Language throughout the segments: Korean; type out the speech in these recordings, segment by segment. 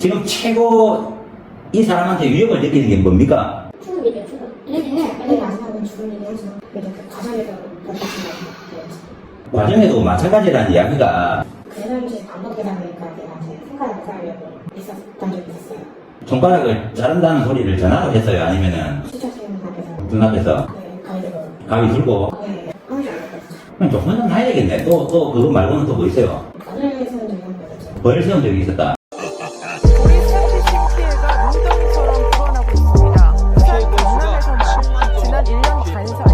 지금 최고 이 사람한테 위협을 느끼는 게 뭡니까? 죽을 일이에요, 죽을. 빨리 마지막은 죽을 일이 하죠. 근데 그 과정에도 그렇게 생각해요. 과정에도 마찬가지라는 이야기가 그래서 이제 반복되다 보니까 내가 이제 손가락을 자르려고 있었던 적이 있었어요. 손가락을 자른다는 소리를 전화로 했어요? 아니면은 수첩수님 앞에서. 눈앞에서 네, 가위 들고. 가위 들고? 네, 하나도 안 했거든요. 그럼 좀 혼자 나야 되겠네. 또 그거 말고는 또 뭐 있어요? 거절을 세운 적이 한 거죠. 벌 세운 적이 있었다. 우리 수치 피해가 문덩이처럼 불어나고 있습니다. 부산 경남에서만 지난 1년 반 사이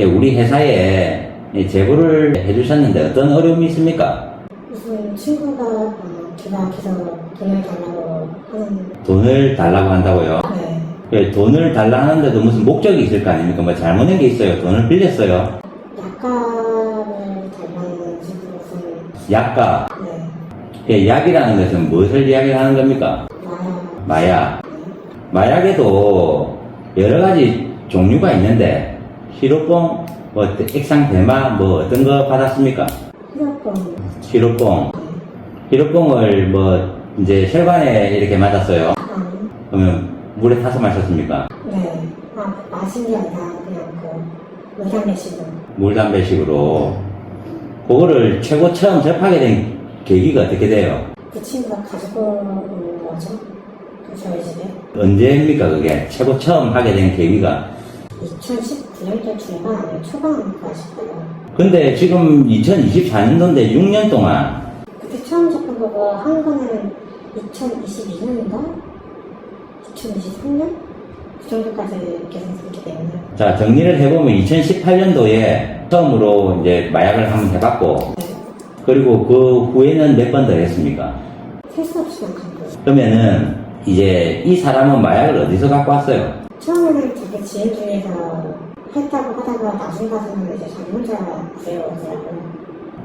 우리 회사에 제보를 해주셨는데 어떤 어려움이 있습니까? 무슨 친구가 걔가 계속 돈을 달라고 하는. 돈을 달라고 한다고요? 네. 돈을 달라 하는데도 무슨 목적이 있을 거 아닙니까? 뭐 잘못된 게 있어요? 돈을 빌렸어요? 약간을 달라는 식으로 무슨. 약가. 네. 약이라는 것은 무엇을 이야기하는 겁니까? 마약. 마약에도 여러 가지 종류가 있는데 시로뽕, 뭐 액상 대마, 뭐 어떤 거 받았습니까? 휴대폰. 시로뽕. 시로뽕을 뭐 이제 혈관에 이렇게 맞았어요. 그러면 물에 타서 마셨습니까? 네. 마신 게 아니라 그냥 그 물담배식으로. 물담배식으로. 그거를 최고 처음 접하게 된 계기가 어떻게 돼요? 그 친구가 가지고 온 거죠. 그 저희 집에. 언제입니까 그게? 최고 처음 하게 된 계기가? 2019년도 중반 아니면 초반인가 싶어요. 근데 지금 2024년도인데 6년 동안 그때 처음 접한 거고 한 거는 2022년인가? 2023년? 그 정도까지 계산했기 때문에. 자 정리를 해보면 2018년도에 처음으로 이제 마약을 한번 해봤고 네. 그리고 그 후에는 몇 번 더 했습니까? 셀 수 없이 만 간 거예요. 그러면은 이제 이 사람은 마약을 어디서 갖고 왔어요? 처음에는 자기 지인 중에서 했다고 하다가 나중 가서는 이제 자기 혼자 구해오더라고요.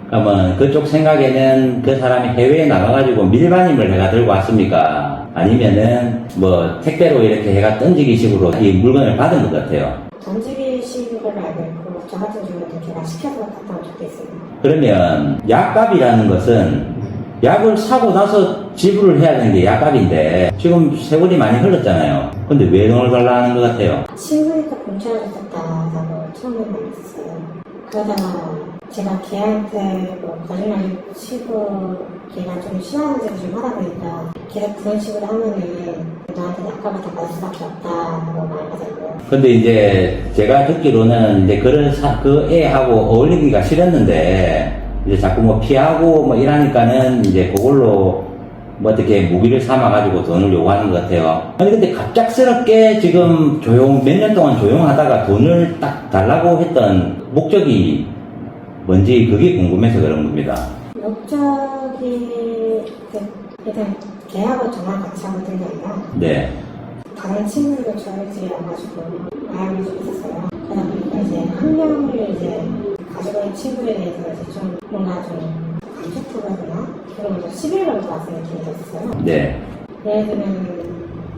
그러면 그쪽 생각에는 그 사람이 해외에 나가가지고 밀반입을 해가 들고 왔습니까? 아니면은 뭐 택배로 이렇게 해가 던지기 식으로 이 물건을 받은 것 같아요. 던지기 식인 걸로 알고 있고 저 같은 경우는 제가 시켜서 갔다 온 적도 있어요. 그러면 약값이라는 것은 약을 사고 나서 지불을 해야 되는 게 약값인데 지금 세월이 많이 흘렀잖아요. 근데 왜 돈을 달라 하는 것 같아요? 친구니까 공짜로 줬다고 처음에 말했었어요. 그러다가 제가 걔한테 뭐 거짓말 치고 걔가 좀 싫어하는 짓을 좀 하다 보니까 걔가 그런 식으로 하면은 너한테 약값을 더 받을 수밖에 없다고 말하더라고요. 근데 이제 제가 듣기로는 이제 그런 그 애하고 어울리기가 싫었는데 이제 자꾸 뭐 피하고 뭐 이러니까는 이제 그걸로 뭐 어떻게 무기를 삼아가지고 돈을 요구하는 것 같아요. 아니 근데 갑작스럽게 지금 몇 년 동안 조용하다가 돈을 딱 달라고 했던 목적이 뭔지 그게 궁금해서 그런 겁니다. 목적이 일단 걔하고 저만 같이 하고 있는 게 아니라 네. 다른 친구들도 저희 집에 와가지고 마약을 좀 있었어요. 그러다 보니까 이제 한 명을 이제 가지고 있는 친구에 대해서 이제 좀 뭔가 좀 안 좋다고 해야 되나? 그런 거 시비를 걸고 왔을 느낌이 들었어요. 네. 예를 들면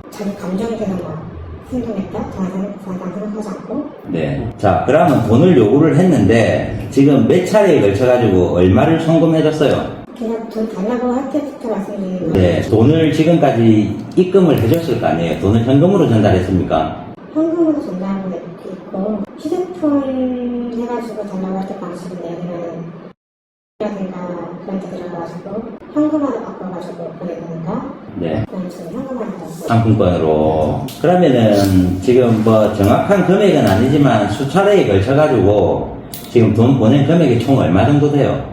자기 감정에 대해서 막 행동했다? 더 이상 생각하지 않고. 네. 자, 그러면 돈을 요구를 했는데 지금 몇 차례에 걸쳐가지고 얼마를 송금해줬어요? 그냥 돈 달라고 할 때부터 말씀드린 건 네. 돈을 지금까지 입금을 해줬을 거 아니에요? 돈을 현금으로 전달했습니까? 현금으로 전달하고 있고 휴대폰 해가지고 달라고 할 때 방식은 예를 들면 라든가 그런 데 들어가가지고 현금화로 바꿔가지고 보내든가 네. 그런 식으로 현금화로 바꿔서 상품권으로. 그러면은 지금 뭐 정확한 금액은 아니지만 수차례에 걸쳐가지고 지금 돈 보낸 금액이 총 얼마 정도 돼요?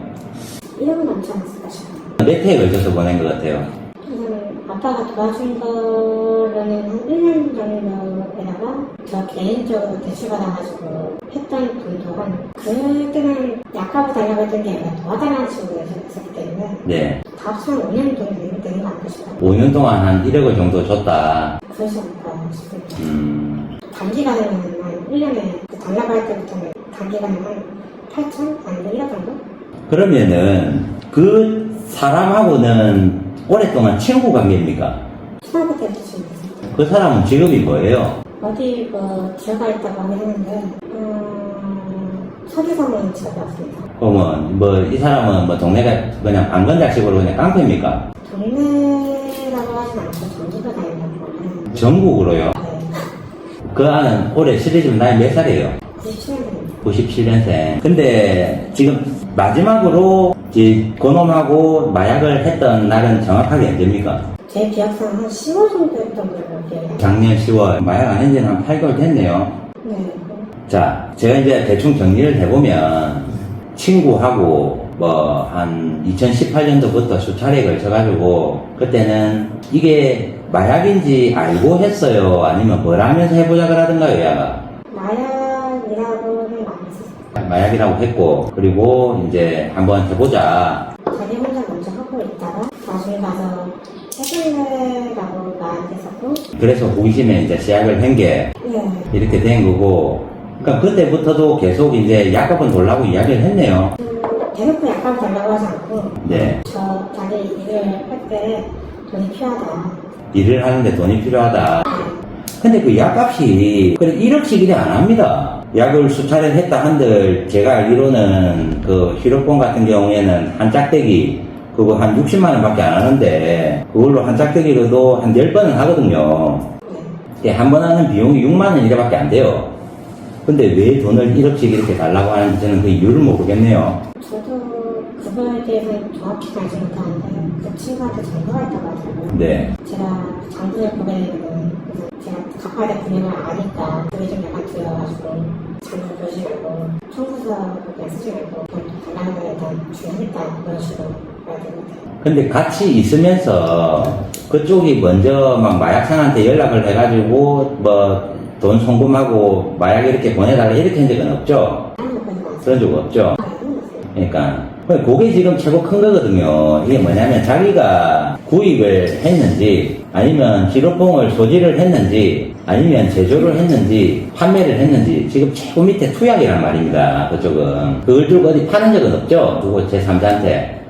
1억은 넘지 않았을까 싶어요. 몇 회에 걸쳐서 보낸 것 같아요? 우선 아빠가 도와준 거로는 한 1년 정도에다가 저 개인적으로 대출받아가지고 했던 돈도 한 그때는 약값을 달라고 했던 게 아니라 도와달라는 식으로 했었기 때문에 네. 다 합치면 5년 정도 되는 거 아닐까 싶어요. 5년 동안 한 1억을 정도 줬다. 그러지 않을까 싶어요. 단기간에는 한 1년에 달라고 할 때부터는 단기간에 한 8천? 아니면 1억 정도? 그러면은 그 사람하고는 오랫동안 친구 관계입니까? 초등학교 때부터 지금 있어요. 그 사람은 직업이 뭐예요? 어디 들어가 있다고 하긴 했는데 서기사는 직업이 없습니다. 그러면 뭐 이 사람은 뭐 동네가 그냥 방건작식으로 그냥 깡패입니까? 동네라고 하진 않고 전국을 다닌다고 하면 전국으로요? 네. 그 아는 올해 실례지만 나이 몇 살이에요? 97년입니다. 97년생. 근데 지금 마지막으로 그놈하고 마약을 했던 날은 정확하게 언제입니까? 제 기억상 한 10월 정도 했던 걸로 기억해요. 작년 10월. 마약 안 한 지는 한 8개월 됐네요. 네. 자, 제가 이제 대충 정리를 해보면 친구하고 뭐 한 2018년도부터 수차례에 걸쳐가지고 그때는 이게 마약인지 알고 했어요? 아니면 뭘 하면서 해보자 그러던가요, 얘가? 마약이라고는 많이 했었어요. 마약이라고 했고, 그리고 이제 한번 해보자. 자기 혼자 먼저 하고 있다가 나중에 가서 해줄래라고 나한테 했었고 그래서 호기심에 이제 시작을 한 게 네. 이렇게 된 거고, 그러니까 그때부터도 계속 이제 약값은 돌라고 이야기를 했네요. 대놓고 약간 달라고 하지 않고 네. 자기 일을 할 때 돈이 필요하다. 일을 하는데 돈이 필요하다. 근데 그 약값이 그래 1억씩 이래 안 합니다. 약을 수차례 했다 한들 제가 알기로는 그 히로폰 같은 경우에는 한 짝대기 그거 한 60만 원밖에 안 하는데 그걸로 한 짝대기로도 한 10번은 하거든요. 한 번 하는 비용이 6만 원 이래밖에 안 돼요. 근데 왜 돈을 1억씩 이렇게 달라고 하는지 저는 그 이유를 모르겠네요. 저도 그거에 대해서는 정확히 알지 못하는데 그 친구한테 장부가 있다고 하더라고요. 네. 제가 장부를 보게 되면 제가 갚아야 될 금액을 아니까 그게 좀 약간 두려워가지고 장부 보지 말고 청구서 그냥 쓰지 말고 돈 달라는 거 일단 주겠다 그런 식으로 말해드립니다. 근데 같이 있으면서 그쪽이 먼저 막 마약상한테 연락을 해가지고 뭐 돈 송금하고 마약 이렇게 보내달라 이렇게 한 적은 없죠? 그런 적 없죠? 그러니까 그게 지금 최고 큰 거거든요. 이게 뭐냐면 자기가 구입을 했는지 아니면 히로뽕을 소지를 했는지 아니면 제조를 했는지 판매를 했는지 지금 최고 밑에 투약이란 말입니다. 그쪽은 그걸 들고 어디 파는 적은 없죠? 누구 제3자한테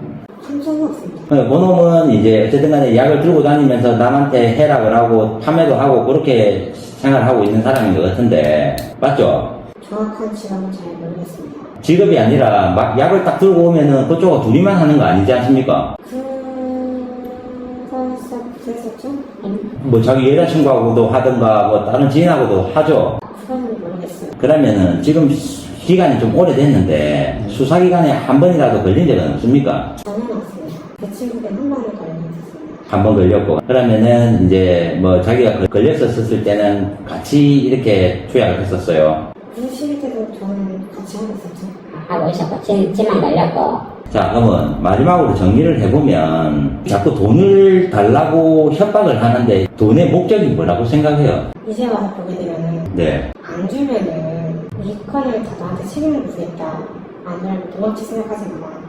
한 적은 없습니다. 그놈은 이제 어쨌든 간에 약을 들고 다니면서 남한테 해락을 하고 판매도 하고 그렇게 생활하고 있는 사람인 것 같은데 맞죠? 정확한 직업은 잘 모르겠습니다. 직업이 아니라 막 약을 딱 들고 오면은 그쪽은 둘이만 하는 거 아니지 않습니까? 그랬었죠? 뭐 자기 여자친구하고도 하든가 뭐 다른 지인하고도 하죠. 그거는 모르겠어요. 그러면은 지금 기간이 좀 오래됐는데 수사기간에 한 번이라도 걸린 적은 없습니까? 저는 없습니다. 그 친구는 한 번을 걸린 적 있었습니다. 한 번 걸렸고 그러면은 이제 뭐 자기가 걸렸었을 때는 같이 이렇게 투약을 했었어요. 그 시기 때도 저는 같이 하고 있었죠. 하고 있었고 지만 걸렸고 자 그러면 마지막으로 정리를 해보면 자꾸 돈을 달라고 협박을 하는데 돈의 목적이 뭐라고 생각해요? 이제 와서 보게 되면은 네. 안 주면은 이 건을 다 너한테 책임을 묻겠다. 안 그러면 도망치 생각하지 마라.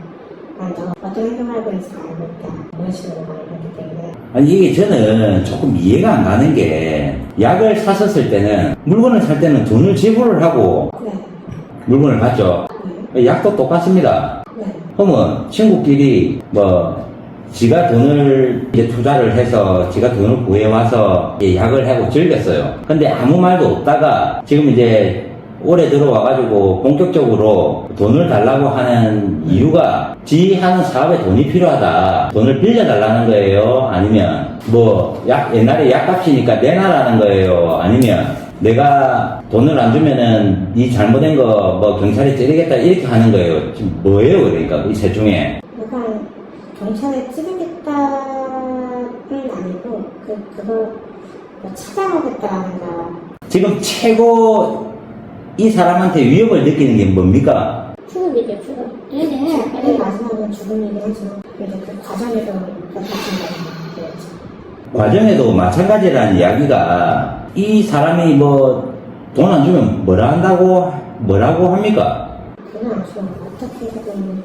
난 너가 어떤 행동을 하고 있는지 알고 있다. 이런 식으로 말을 했기 때문에 아니 이게 저는 조금 이해가 안 가는 게 약을 샀었을 때는 물건을 살 때는 돈을 지불을 하고 네. 물건을 받죠. 약도 똑같습니다. 네. 그러면 친구끼리 뭐 지가 돈을 이제 투자를 해서 지가 돈을 구해와서 약을 하고 즐겼어요. 근데 아무 말도 없다가 지금 이제 올해 들어와가지고 본격적으로 돈을 달라고 하는 이유가 지 하는 사업에 돈이 필요하다. 돈을 빌려달라는 거예요? 아니면 뭐 옛날에 약값이니까 내놔라는 거예요? 아니면 내가 돈을 안 주면은 이 잘못된 거 뭐 경찰에 찌르겠다 이렇게 하는 거예요? 지금 뭐예요 그러니까 이 셋 중에? 그러니까 경찰에 찌르겠다는 아니고 그거 뭐 찾아가겠다는가. 지금 최고 이 사람한테 위협을 느끼는 게 뭡니까? 죽음이죠, 죽음. 네네. 맨 마지막은 죽음이긴 하지만 이제 그 과정에도 같은 과정에도 마찬가지라는 이야기가 이 사람이 뭐 돈 안 주면 뭐라고 합니까? 돈을 안 주면 어떻게든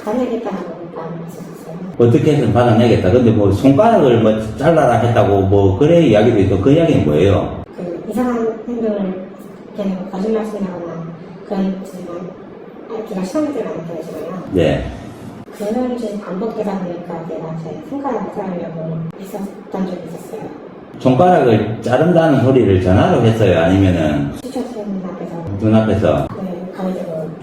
받아내겠다고 마음을 했었어요. 어떻게 해서 받아내겠다. 근데 뭐 손가락을 뭐 잘라라 했다고 뭐 그래 이야기도 있고 그 이야기는 뭐예요? 그 이상한 행동을 걔네가 거짓말 쓰거나 그런 짓만 걔가 시험들을 많이 보여주잖아요. 네. 그런 짓이 반복되다 보니까 내가 제 손가락을 살려고 있었던 적이 있었어요. 손가락을 자른다는 소리를 전화로 했어요? 아니면은 수첩쌤 앞에서 눈앞에서 네, 가위로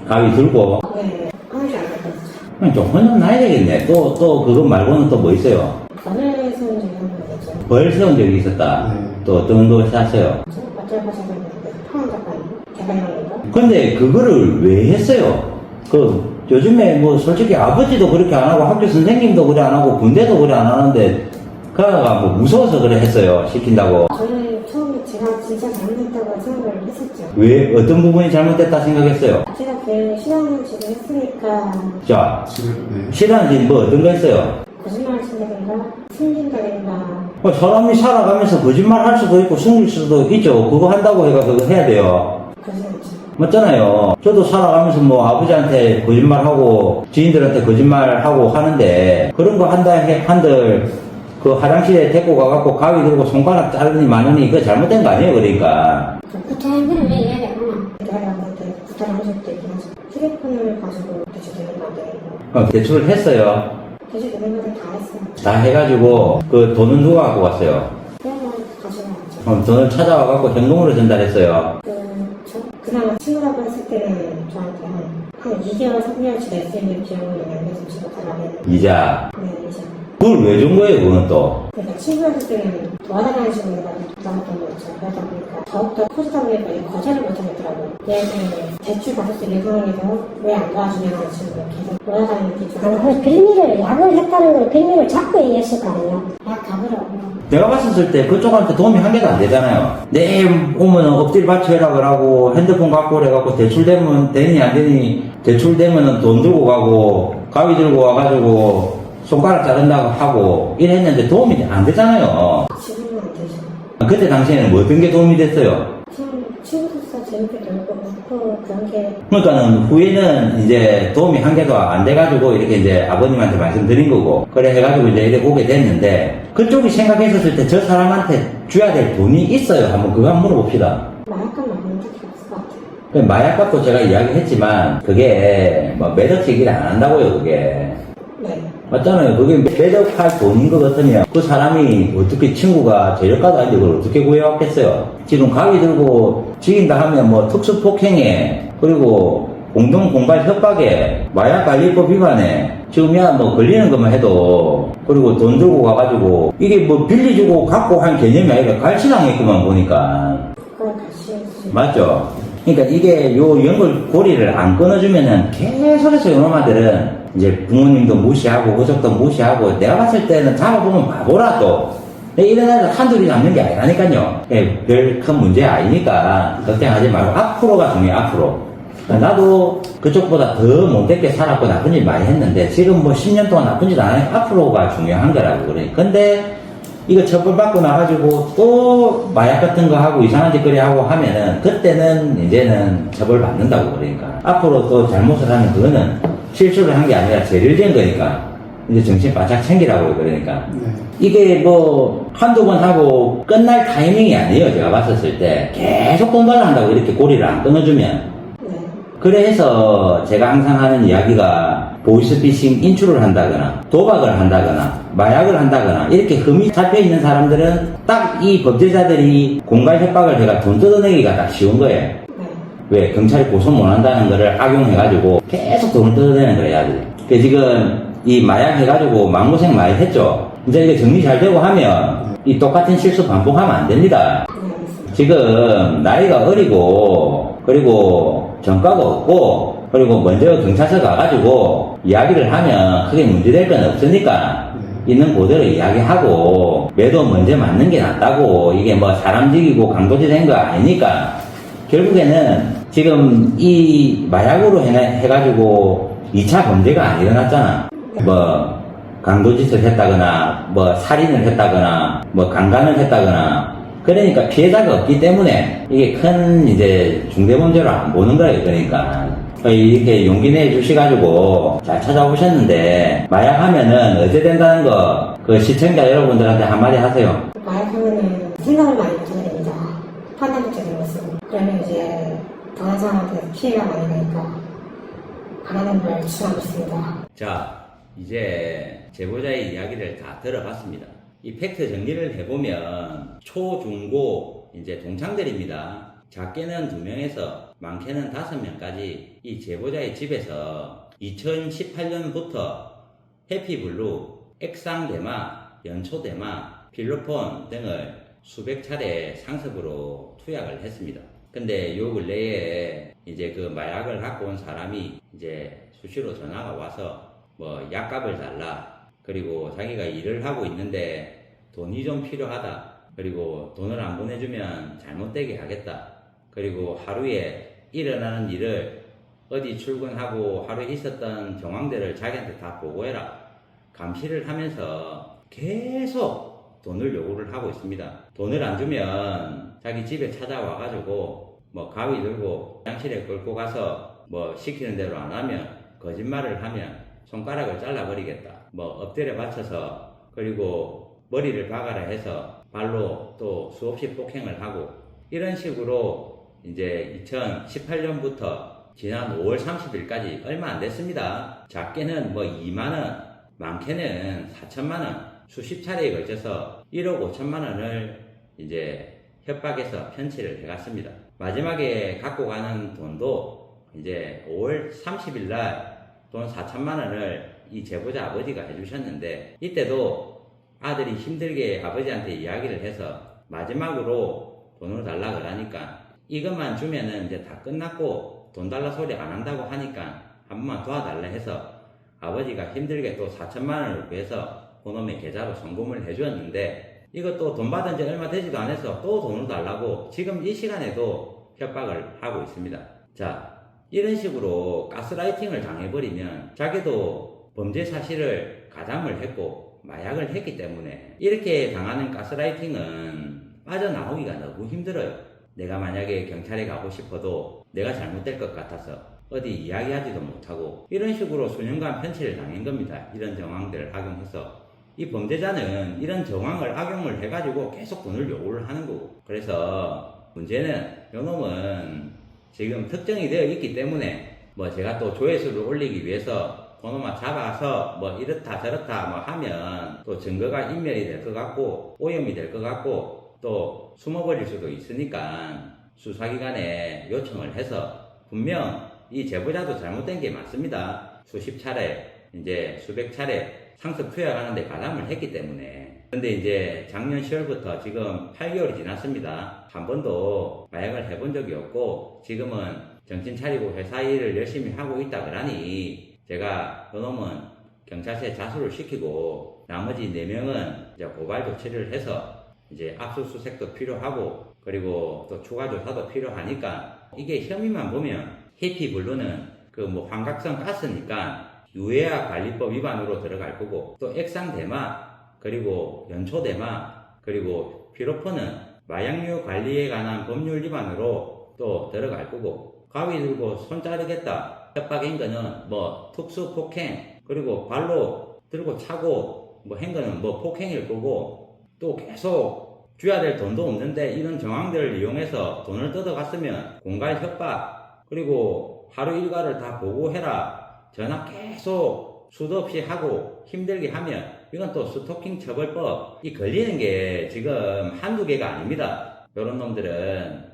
가위 들고? 네, 하나씩 안 했거든요. 그럼 좀 혼나야 되겠네. 또 그거 말고는 또 뭐 있어요? 번을 세운 적이 한 번 있죠. 벌 세운 적이 있었다. 또 어떤 거 샀어요? 어쩔 것이든 파란 작가님 대단합니다. 근데 그거를 왜 했어요? 요즘에 뭐 솔직히 아버지도 그렇게 안 하고 학교 선생님도 그래 안 하고 군대도 그래 안 하는데 그가 뭐 무서워서 그래 했어요. 시킨다고. 저는 처음에 제가 진짜 잘못했다고 생각을 했었죠. 왜 어떤 부분이 잘못됐다 생각했어요? 제가 그 시간을 지금 했으니까 자, 싫어하는 뭐 어떤 거 했어요? 거짓말을 친다든가 숨긴다든가 사람이 살아가면서 거짓말 할 수도 있고 숨길 수도 있죠. 그거 한다고 해가 그거 해야 돼요. 거짓말이죠. 맞잖아요. 저도 살아가면서 뭐 아버지한테 거짓말하고 지인들한테 거짓말하고 하는데 그런 거 한들 그 화장실에 데리고 가갖고 가위 들고 손가락 자르니 마느니 그거 잘못된 거 아니에요. 그러니까. 구타는 그런 왜 이야기 안 하나? 대학한테 구타를 하실 때 있긴 하죠. 휴대폰을 가지고 대출되는 거 안 되고 대출을 했어요. 대출되는 거를 다 했어요. 다 해가지고 그 돈은 누가 갖고 왔어요? 그러면 가지고 왔죠. 돈을 찾아와갖고 현금으로 전달했어요. 그나마 친구라고 했을 때는 저한테 한 2개월, 3개월치 냈을 기억을 남겨서 지금 달라고 했는데 이자. 네, 이제 그걸 왜 준 거예요, 그건 또? 그러니까 친구였을 때는 도와달라는 식으로 해가지고 부담했던 거였죠. 그러다 보니까 더욱더 커지다 보니까 이제 거절을 못하겠더라고요. 얘는 대출 받을 수 있는 상황에서 왜 안 도와주냐는 식으로 계속 도와달라는 게 좀. 아니, 그 빌미를, 약을 했다는 걸 빌미를 잡고 얘기했을 거 아니에요? 약 가보라고. 내가 봤을 때 그쪽한테 도움이 한 개도 안 되잖아요. 내일 오면 엎드려 받쳐라 그러고 핸드폰 갖고 그래갖고 대출되면 되니 안 되니 대출되면은 돈 들고 가고 가위 들고 와가지고 손가락 자른다고 하고 이랬는데 도움이 안 되잖아요. 지금은 안 되죠. 그때 당시에는 뭐 어떤 게 도움이 됐어요? 그냥 친구로서 재밌게 놀고 웃고 그런 게 그러니까는 후에는 이제 도움이 한 개도 안 돼가지고 이렇게 이제 아버님한테 말씀드린 거고 그래 해가지고 이제 이렇게 오게 됐는데 그쪽이 생각했었을 때 저 사람한테 줘야 될 돈이 있어요. 한번 그거 한번 물어봅시다. 마약값 말고는 딱히 없을 것 같아요. 그 마약값도 제가 이야기했지만 그게 뭐 매덕 얘기를 안 한다고요. 그게 네. 맞잖아요. 그게 매덕할 돈인 것 같으면 그 사람이 어떻게 친구가 재력가도 아닌데 그걸 어떻게 구해왔겠어요. 지금 가위 들고 죽인다 하면 뭐 특수폭행에 그리고 공동공갈 협박에 마약관리법 위반에 지금이야 뭐 걸리는 것만 해도 그리고 돈 들고 가가지고 이게 뭐 빌려주고 갖고 한 개념이 아니라 갈치당했구만 보니까. 그걸 다시 해주지. 맞죠? 그러니까 이게 요 연결고리를 안 끊어주면은 계속해서 요놈아들은 이제 부모님도 무시하고 가족도 무시하고 내가 봤을 때는 잡아보면 바보라 또 이런 애들 한둘이 잡는 게 아니라니까요. 별 큰 문제 아니니까 걱정하지 말고 앞으로가 중요해. 앞으로 나도 그쪽보다 더 못되게 살았고 나쁜 일 많이 했는데 지금 뭐 10년 동안 나쁜 짓 안 하니까 앞으로가 중요한 거라고 그래. 근데 이거 처벌받고 나가지고 또 마약 같은 거 하고 이상한 짓거리 하고 하면은 그때는 이제는 처벌받는다고 그러니까 앞으로 또 잘못을 하면 그거는 실수를 한 게 아니라 죄를 지은 거니까 이제 정신 바짝 챙기라고 그러니까 이게 뭐 한두 번 하고 끝날 타이밍이 아니에요. 제가 봤었을 때 계속 돈 달라 한다고 이렇게 고리를 안 끊어주면 그래서 제가 항상 하는 이야기가 보이스피싱 인출을 한다거나 도박을 한다거나 마약을 한다거나 이렇게 흠이 잡혀있는 사람들은 딱 이 범죄자들이 공갈 협박을 해가 돈 뜯어내기가 딱 쉬운 거예요. 왜? 경찰이 고소 못 한다는 거를 악용해가지고 계속 돈을 뜯어내는 거예요. 그 지금 이 마약 해가지고 마음고생 많이 했죠. 이제 이게 정리 잘 되고 하면 이 똑같은 실수 반복하면 안 됩니다. 지금 나이가 어리고 그리고 전과가 없고 그리고 먼저 경찰서 가가지고 이야기를 하면 크게 문제될 건 없으니까 있는 그대로 이야기하고 매도 먼저 맞는 게 낫다고 이게 뭐 사람 죽이고 강도질 된 거 아니니까 결국에는 지금 이 마약으로 해가지고 2차 범죄가 안 일어났잖아. 뭐 강도짓을 했다거나 뭐 살인을 했다거나 뭐 강간을 했다거나 그러니까 피해자가 없기 때문에 이게 큰 이제 중대범죄로 안 보는 거예요. 그러니까 이렇게 용기 내 주셔가지고 잘 찾아오셨는데 마약하면은 어째 된다는 거 그 시청자 여러분들한테 한마디 하세요. 마약하면은 생각을 많이 못하게 됩니다. 판단도 제대로 못 쓰고 그러면 이제 다른 사람한테 피해가 많이 가니까 안 하는 걸 추천하고 있습니다. 자, 이제 제보자의 이야기를 다 들어봤습니다. 이 팩트 정리를 해보면 초, 중, 고 이제 동창들입니다. 작게는 2명에서 많게는 5명까지 이 제보자의 집에서 2018년부터 해피블루, 액상대마, 연초대마, 필로폰 등을 수백 차례 상습으로 투약을 했습니다. 근데 요 근래에 이제 그 마약을 갖고 온 사람이 이제 수시로 전화가 와서 뭐 약값을 달라. 그리고 자기가 일을 하고 있는데 돈이 좀 필요하다. 그리고 돈을 안 보내주면 잘못되게 하겠다. 그리고 하루에 일어나는 일을 어디 출근하고 하루에 있었던 정황들을 자기한테 다 보고해라. 감시를 하면서 계속 돈을 요구를 하고 있습니다. 돈을 안 주면 자기 집에 찾아와가지고 뭐 가위 들고 화장실에 끌고 가서 뭐 시키는 대로 안 하면 거짓말을 하면 손가락을 잘라버리겠다. 뭐 엎드려 받쳐서 그리고 머리를 박아라 해서 발로 또 수없이 폭행을 하고 이런 식으로 이제 2018년부터 지난 5월 30일까지 얼마 안 됐습니다. 작게는 뭐 2만원, 많게는 4천만원, 수십 차례에 걸쳐서 1억 5천만 원을 이제 협박해서 편취를 해갔습니다. 마지막에 갖고 가는 돈도 이제 5월 30일 날 돈 4천만 원을 이 제보자 아버지가 해주셨는데 이때도 아들이 힘들게 아버지한테 이야기를 해서 마지막으로 돈을 달라 그러니까 이것만 주면은 이제 다 끝났고 돈 달라 소리 안 한다고 하니까 한 번만 도와달라 해서 아버지가 힘들게 또 4천만 원을 구해서 그놈의 계좌로 송금을 해주었는데 이것도 돈 받은 지 얼마 되지도 않아서 또 돈을 달라고 지금 이 시간에도 협박을 하고 있습니다. 자, 이런 식으로 가스라이팅을 당해버리면 자기도 범죄 사실을 가담을 했고 마약을 했기 때문에 이렇게 당하는 가스라이팅은 빠져나오기가 너무 힘들어요. 내가 만약에 경찰에 가고 싶어도 내가 잘못될 것 같아서 어디 이야기하지도 못하고 이런 식으로 수년간 편취를 당한 겁니다. 이런 정황들을 악용해서 이 범죄자는 이런 정황을 악용을 해가지고 계속 돈을 요구를 하는 거고 그래서 문제는 요놈은 지금 특정이 되어 있기 때문에 뭐 제가 또 조회수를 올리기 위해서 그놈아 잡아서 뭐 이렇다 저렇다 뭐 하면 또 증거가 인멸이 될 것 같고 오염이 될 것 같고 또 숨어버릴 수도 있으니까 수사기관에 요청을 해서 분명 이 제보자도 잘못된 게 맞습니다. 수십 차례 이제 수백 차례 상습 투약하는데 가담을 했기 때문에 근데 이제 작년 10월부터 지금 8개월이 지났습니다. 한 번도 마약을 해본 적이 없고 지금은 정신 차리고 회사 일을 열심히 하고 있다 그러니 제가 그놈은 경찰서에 자수를 시키고 나머지 4명은 이제 고발 조치를 해서 이제 압수수색도 필요하고 그리고 또 추가 조사도 필요하니까 이게 혐의만 보면 해피블루는 그 뭐 환각성 가스니까 유해약 관리법 위반으로 들어갈 거고 또 액상대마 그리고 연초대마 그리고 피로폰은 마약류 관리에 관한 법률 위반으로 또 들어갈 거고 가위 들고 손 자르겠다 협박인 거는 뭐 특수 폭행 그리고 발로 들고 차고 뭐 한 거는 뭐 폭행일 거고 또 계속 줘야 될 돈도 없는데 이런 정황들을 이용해서 돈을 뜯어갔으면 공갈 협박 그리고 하루 일과를 다 보고해라 전화 계속 수도 없이 하고 힘들게 하면 이건 또 스토킹 처벌법 이 걸리는 게 지금 한두 개가 아닙니다. 이런 놈들은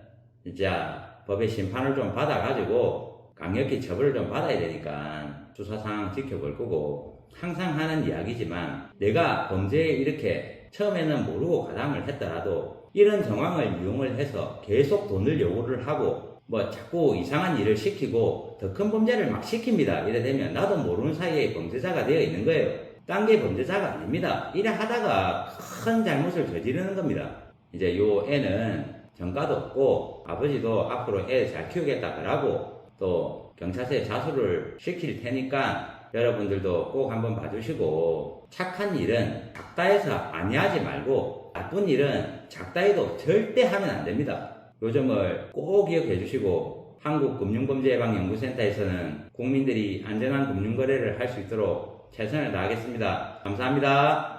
진짜 법의 심판을 좀 받아가지고 강력히 처벌을 좀 받아야 되니까 수사 상황 지켜볼 거고 항상 하는 이야기지만 내가 범죄에 이렇게 처음에는 모르고 가담을 했더라도 이런 정황을 이용을 해서 계속 돈을 요구를 하고 뭐 자꾸 이상한 일을 시키고 더 큰 범죄를 막 시킵니다. 이래 되면 나도 모르는 사이에 범죄자가 되어 있는 거예요. 딴 게 범죄자가 아닙니다. 이래 하다가 큰 잘못을 저지르는 겁니다. 이제 요 애는 전과도 없고 아버지도 앞으로 애 잘 키우겠다 그러고 또 경찰서에 자수를 시킬 테니까 여러분들도 꼭 한번 봐주시고 착한 일은 작다 해서 아니하지 말고 나쁜 일은 작다 해도 절대 하면 안 됩니다. 요 점을 꼭 기억해 주시고 한국금융범죄예방연구센터에서는 국민들이 안전한 금융거래를 할 수 있도록 최선을 다하겠습니다. 감사합니다.